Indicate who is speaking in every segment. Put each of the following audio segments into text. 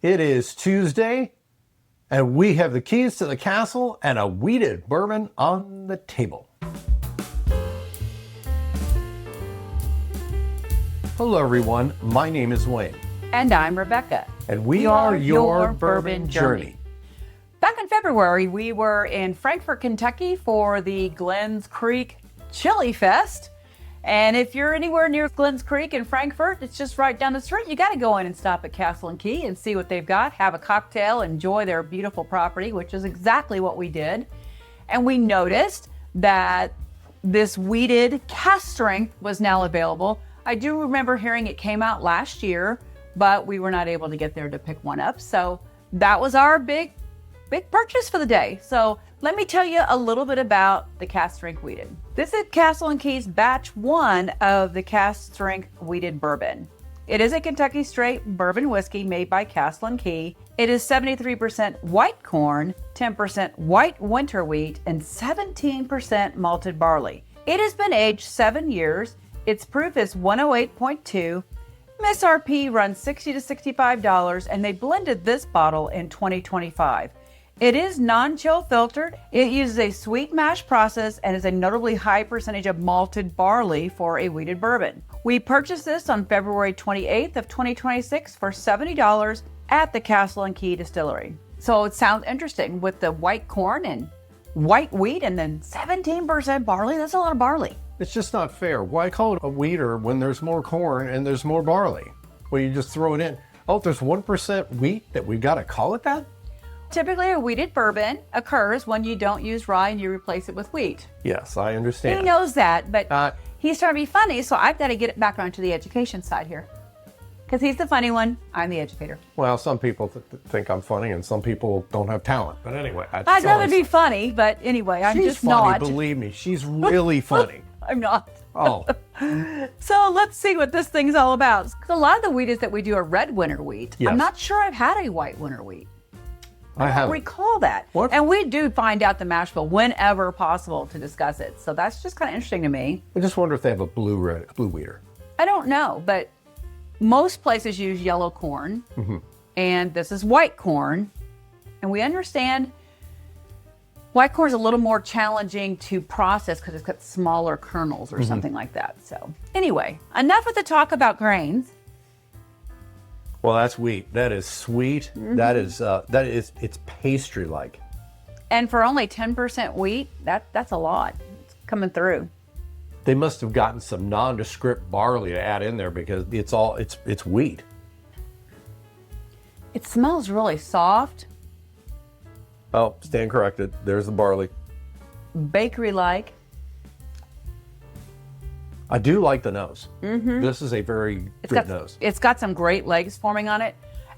Speaker 1: It is Tuesday, and we have the keys to the castle and a wheated bourbon on the table. Hello, everyone. My name is Wayne.
Speaker 2: And I'm Rebecca.
Speaker 1: And we are your Bourbon Journey.
Speaker 2: Back in February, we were in Frankfort, Kentucky for the Glens Creek Chili Fest. And if you're anywhere near Glens Creek in Frankfort, it's just right down the street. You got to go in and stop at Castle Key and see what they've got, have a cocktail, enjoy their beautiful property, which is exactly what we did. And we noticed that this wheated Cask Strength was now available. I do remember hearing it came out last year, but we were not able to get there to pick one up. So that was our big purchase for the day. So let me tell you a little bit about the Cask Strength Wheated. This is Castle Key's batch 1 of the Cask Strength Wheated Bourbon. It is a Kentucky straight bourbon whiskey made by Castle Key. It is 73% white corn, 10% white winter wheat, and 17% malted barley. It has been aged 7 years. Its proof is 108.2. MSRP runs $60 to $65, and they blended this bottle in 2025. It is non-chill filtered. It uses a sweet mash process and is a notably high percentage of malted barley for a wheated bourbon. We purchased this on February 28th of 2026 for $70 at the Castle Key Distillery. So it sounds interesting with the white corn and white wheat and then 17% barley. That's a lot of barley.
Speaker 1: It's just not fair. Why call it a wheater when there's more corn and there's more barley? Well, you just throw it in. Oh, there's 1% wheat that we've got to call it that?
Speaker 2: Typically, a wheated bourbon occurs when you don't use rye and you replace it with wheat.
Speaker 1: Yes, I understand.
Speaker 2: He knows that, but he's trying to be funny, so I've got to get it back onto the education side here. Because he's the funny one, I'm the educator.
Speaker 1: Well, some people think I'm funny and some people don't have talent. But anyway,
Speaker 2: I'd rather be funny, but anyway, I'm
Speaker 1: she's
Speaker 2: just
Speaker 1: funny,
Speaker 2: not.
Speaker 1: Believe me, she's really funny.
Speaker 2: I'm not.
Speaker 1: Oh.
Speaker 2: So let's see what this thing's all about. A lot of the wheat is that we do a red winter wheat.
Speaker 1: Yes.
Speaker 2: I'm not sure I've had a white winter wheat. I don't recall that.
Speaker 1: What?
Speaker 2: And we do find out the mash bill whenever possible to discuss it. So that's just kind of interesting to me.
Speaker 1: I just wonder if they have a blue wheater.
Speaker 2: I don't know, but most places use yellow corn, and this is white corn. And we understand white corn is a little more challenging to process because it's got smaller kernels or something like that. So anyway, enough of the talk about grains.
Speaker 1: Well, that's wheat. That is sweet. That is it's pastry-like.
Speaker 2: And for only 10% wheat, that's a lot. It's coming through.
Speaker 1: They must have gotten some nondescript barley to add in there because it's wheat.
Speaker 2: It smells really soft.
Speaker 1: Oh, stand corrected. There's the barley.
Speaker 2: Bakery-like.
Speaker 1: I do like the nose. This is a very good nose.
Speaker 2: It's got some great legs forming on it.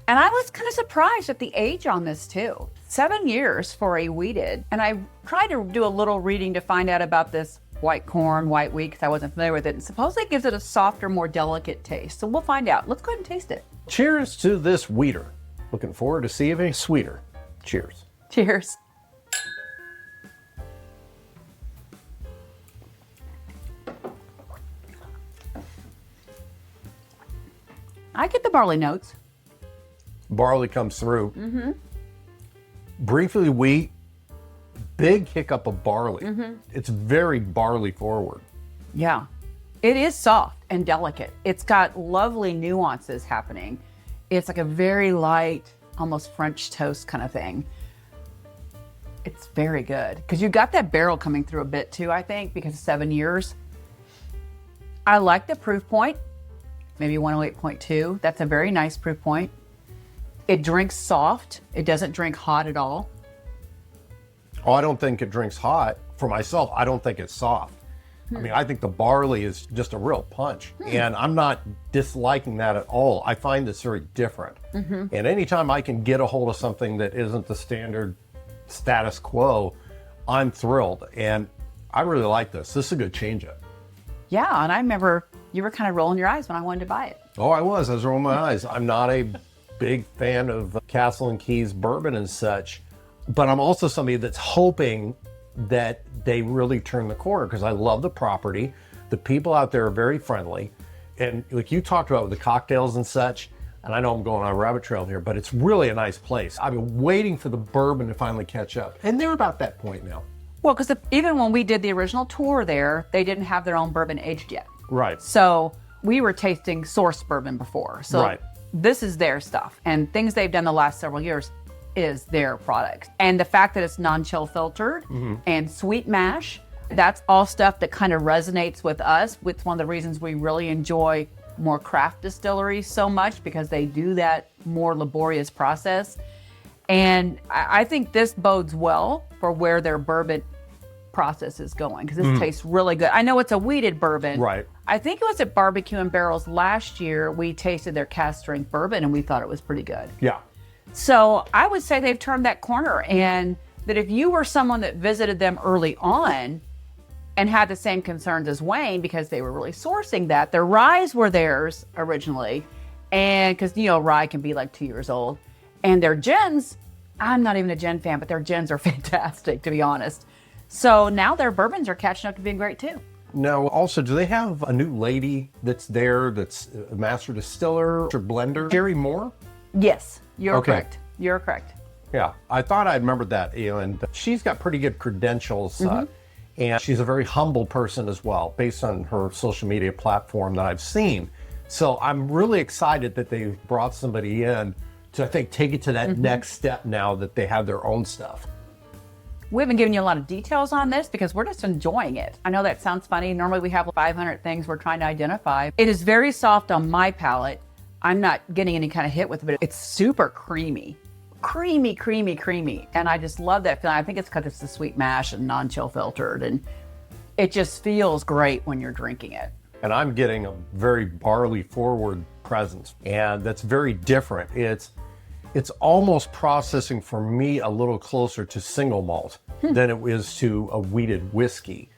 Speaker 2: And I was kind of surprised at the age on this too. 7 years for a wheated. And I tried to do a little reading to find out about this white corn, white wheat, because I wasn't familiar with it. And supposedly it gives it a softer, more delicate taste. So we'll find out. Let's go ahead and taste it.
Speaker 1: Cheers to this wheater. Looking forward to seeing it sweeter. Cheers.
Speaker 2: Cheers. I get the barley notes.
Speaker 1: Barley comes through. Briefly wheat, big hiccup of barley. It's very barley forward.
Speaker 2: Yeah, it is soft and delicate. It's got lovely nuances happening. It's like a very light, almost French toast kind of thing. It's very good because you got that barrel coming through a bit too, I think, because of 7 years. I like the proof point. Maybe 108.2. That's a very nice proof point. It drinks soft. It doesn't drink hot at all.
Speaker 1: Oh, I don't think it drinks hot. For myself, I don't think it's soft. I mean, I think the barley is just a real punch. And I'm not disliking that at all. I find this very different. And anytime I can get a hold of something that isn't the standard status quo, I'm thrilled. And I really like this. This is a good change-up.
Speaker 2: Yeah, and I remember you were kind of rolling your eyes when I wanted to buy it.
Speaker 1: Oh, I was rolling my eyes. I'm not a big fan of Castle Key's bourbon and such, but I'm also somebody that's hoping that they really turn the corner because I love the property. The people out there are very friendly. And like you talked about with the cocktails and such, And I know I'm going on a rabbit trail here, but it's really a nice place. I've been waiting for the bourbon to finally catch up. And they're about that point now.
Speaker 2: Well, because even when we did the original tour there, they didn't have their own bourbon aged yet.
Speaker 1: Right.
Speaker 2: So we were tasting source bourbon before. So
Speaker 1: Right.
Speaker 2: this is their stuff. And things they've done the last several years is their product. And the fact that it's non-chill filtered and sweet mash, that's all stuff that kind of resonates with us. It's one of the reasons we really enjoy more craft distilleries so much, because they do that more laborious process. And I think this bodes well for where their bourbon process is going, because this tastes really good. I know it's a wheated bourbon.
Speaker 1: Right.
Speaker 2: I think it was at Barbecue and Barrels last year, we tasted their Cask Strength Bourbon and we thought it was pretty good.
Speaker 1: Yeah.
Speaker 2: So I would say they've turned that corner, and that if you were someone that visited them early on and had the same concerns as Wayne, because they were really sourcing that, their ryes were theirs originally, and because, rye can be like 2 years old, and their gins, I'm not even a gin fan, but their gins are fantastic, to be honest. So now their bourbons are catching up to being great too.
Speaker 1: Now, also, do they have a new lady that's there that's a master distiller or blender? Sherry Moore?
Speaker 2: Yes, you're
Speaker 1: Okay.
Speaker 2: correct. You're correct.
Speaker 1: Yeah, I thought I remembered that, and she's got pretty good credentials, and she's a very humble person as well, based on her social media platform that I've seen. So I'm really excited that they brought somebody in to, I think, take it to that next step now that they have their own stuff.
Speaker 2: We haven't given you a lot of details on this because we're just enjoying it. I know that sounds funny. Normally we have 500 things we're trying to identify. It is very soft on my palate. I'm not getting any kind of hit with it, but it's super creamy. Creamy, creamy, creamy. And I just love that feeling. I think it's because it's the sweet mash and non-chill filtered. And it just feels great when you're drinking it.
Speaker 1: And I'm getting a very barley forward presence, and that's very different. It's almost processing for me a little closer to single malt than it is to a wheated whiskey.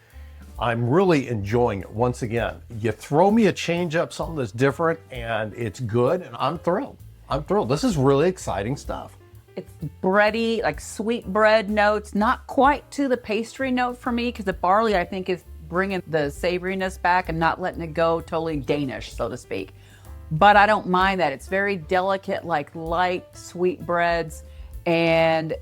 Speaker 1: I'm really enjoying it. Once again, you throw me a change up, something that's different, and it's good, and I'm thrilled. I'm thrilled. This is really exciting stuff.
Speaker 2: It's bready, like sweet bread notes, not quite to the pastry note for me, because the barley, I think, is bringing the savoriness back and not letting it go totally Danish, so to speak. But I don't mind that. It's very delicate, like light, sweet breads, and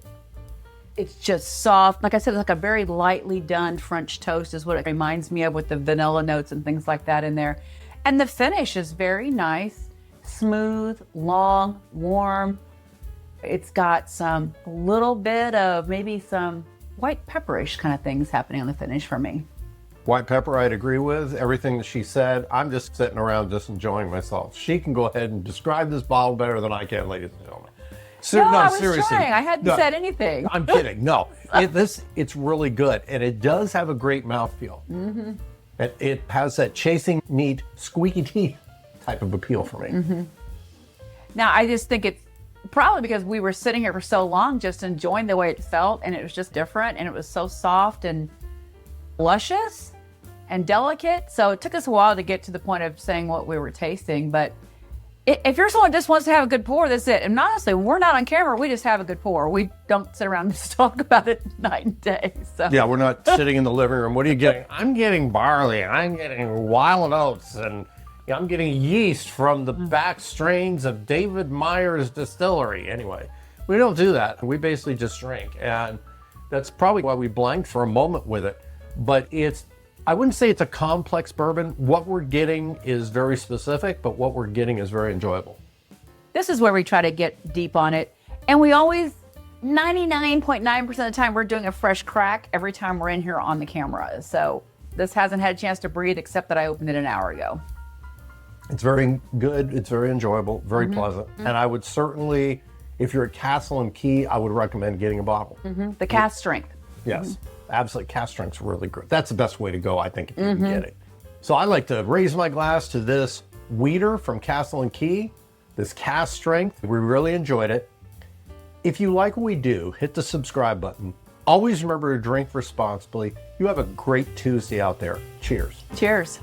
Speaker 2: it's just soft. Like I said, it's like a very lightly done French toast is what it reminds me of, with the vanilla notes and things like that in there. And the finish is very nice, smooth, long, warm. It's got some little bit of maybe some white pepperish kind of things happening on the finish for me.
Speaker 1: White pepper, I'd agree with everything that she said. I'm just sitting around just enjoying myself. She can go ahead and describe this bottle better than I can, ladies and gentlemen.
Speaker 2: I was trying. I hadn't said anything.
Speaker 1: I'm kidding. No, it's really good, and it does have a great mouthfeel. It has that chasing meat, squeaky teeth type of appeal for me.
Speaker 2: Now, I just think it's probably because we were sitting here for so long just enjoying the way it felt, and it was just different, and it was so soft and luscious and delicate. So it took us a while to get to the point of saying what we were tasting. But if you're someone who just wants to have a good pour, that's it. And honestly, when we're not on camera, we just have a good pour. We don't sit around and just talk about it night and day. So
Speaker 1: Yeah, we're not sitting in the living room. What are you getting? I'm getting barley, and I'm getting wild oats, and I'm getting yeast from the back strains of David Meyer's distillery. Anyway, we don't do that. We basically just drink. And that's probably why we blanked for a moment with it. But I wouldn't say it's a complex bourbon. What we're getting is very specific, but what we're getting is very enjoyable.
Speaker 2: This is where we try to get deep on it. And we always, 99.9% of the time, we're doing a fresh crack every time we're in here on the camera. So this hasn't had a chance to breathe, except that I opened it an hour ago.
Speaker 1: It's very good. It's very enjoyable, very pleasant. And I would certainly, if you're at Castle Key, I would recommend getting a bottle.
Speaker 2: The Cask Strength.
Speaker 1: Yes, absolutely. Cask Strength's really good. That's the best way to go, I think, if you can get it. So I like to raise my glass to this Wheater from Castle Key, this Cask Strength. We really enjoyed it. If you like what we do, hit the subscribe button. Always remember to drink responsibly. You have a great Tuesday out there. Cheers.
Speaker 2: Cheers.